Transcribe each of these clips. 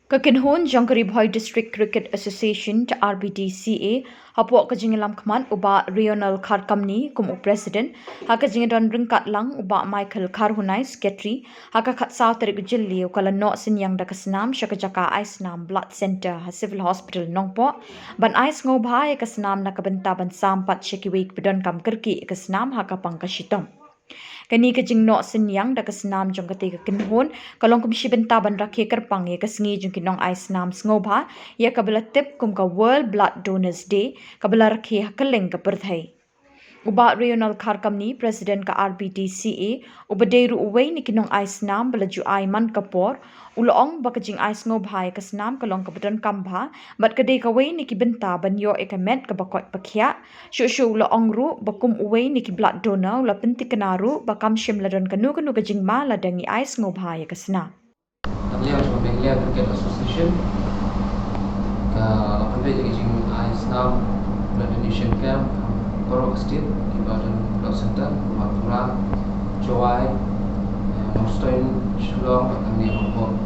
Kakinhon Jangkari Bhoi District Cricket Association to RBDCA hapok kajingilam kman uba Rional Kharkamni kumu president haka jingidon ringkat lang uba Michael Karhunai secretary haka khat saw tarik jilli ukala no sinyang da kasnam syakajaka Aisnam Blood Center Civil Hospital Nongpo ban ais ngobha kasnam na kabenta ban sampat syakiwik bedon kam kerki kasnam haka pangkashitom Kani kajing no senyang da kasnam jong kate kinhon kalong kumshi bentaban rakhe kerpang ye kasngi jong kinong ais nam sngoba ya kabela tip kum ka World Blood Donors Day kabela rakhe hakeleng ka perthai Uba Rional Kharkamni President ka RBDCA ubaderu uway ni kinong ais nam belaju Aiman Kapor uloong bakajing ais ngobhai kasnam kalong kabedon kambha bat kadai kaway ni kibenta banyo ekamet kabakot pakhya shu uloong ru bakum uway ni ki blood donor ula penti kenaru bakam shim ladon kanu kajing ma ladangi ais ngobhai kasna Lihat cuma Benglia Cricket Association ka pandai jadi jing ais nam blood donation camp Borok State Ibadan Blood Center Mapura Jowai Northern Shillong akan ni nombor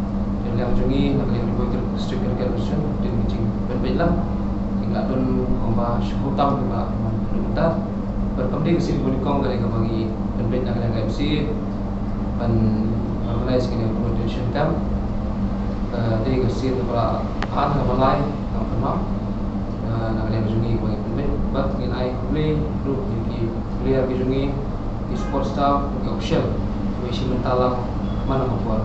dan yang jungi nak lihat di District Cricket Association di jing berbeda tinggal don komba syukutam juga kita berkembang ke sini bunikong dari bagi berbeda dengan MC dan organize kini donation camp dari kesini para han kemalai yang pernah nak lihat jungi bagi bat ngin ai play group di player di jungi di support staff di official wisi mentala mana mapuan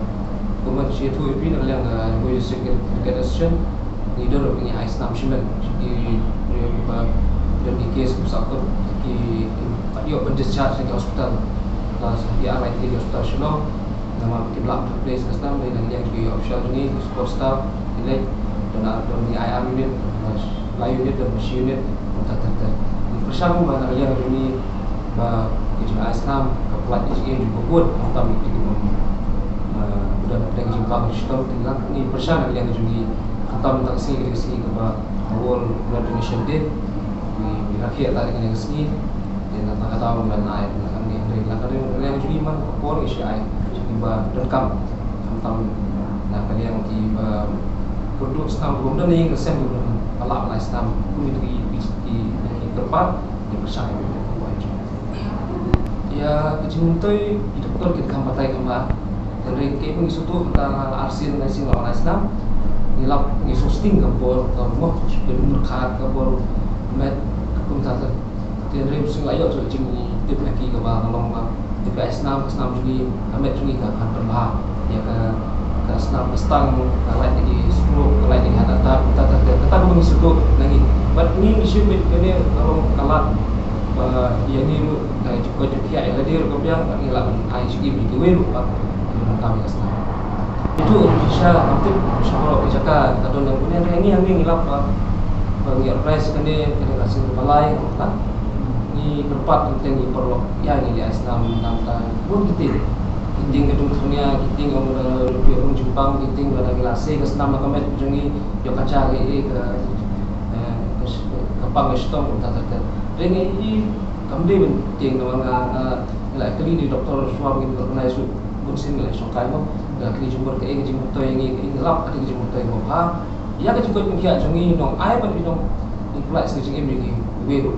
kemudian si tu ipi nak liang go secret association ni dor ni ai snam shimen di di case kusakot di yo pen discharge di hospital las di arai di hospital shino nama di block place kastam ni nak liang di official ni di support staff di dan ni ai unit lain unit dan unit tertentu. Bersama mana yang ini kerja Islam kepuat ini juga buat atau itu sudah ada jumpa bersama dengan ini bersama yang juga atau tak sih ke awal bulan donation day di akhir tadi yang sini dan tak tahu mana air nak ni dari yang juga mana kepuat isi air juga rekam atau nak yang di produk Islam belum dan yang resem belum alam Islam pun itu di tempat yang bersama ya kecintoi itu betul kita kampatai kembar dari kami suatu tentang arsin nasi lawan Islam nilap ni susting kapor kamu bermerkat kapor met kumtata dari musim layu tu cing tip lagi kembar kalong tip Islam juga amet juga kan berbah ya ke Islam Mustang lain lagi 10 lain lagi hata tetap mengisutu lagi but ni isu ini kalau kalat yang ni juga pihak yang hadir kemudian ngilang ISG BTW lupa kami Islam itu Indonesia aktif insyaallah kejaga atau yang punya yang ngilang bagi price kene kasih balai kan ni berpat penting perlu ya ni Islam tentang pun kita kiting gedung dunia kiting orang Jepang kiting pada gelase ke senam kamet jungi yo kaca ke kapang stong tak ini kamde penting dengan la kali ni doktor suam ini organize bunsin le sokai mo la kali jumur ke jumur to yang ini lap ke jumur to mo ha ya ke cukup pihak jungi nong ai pan nong influence ke jungi we ro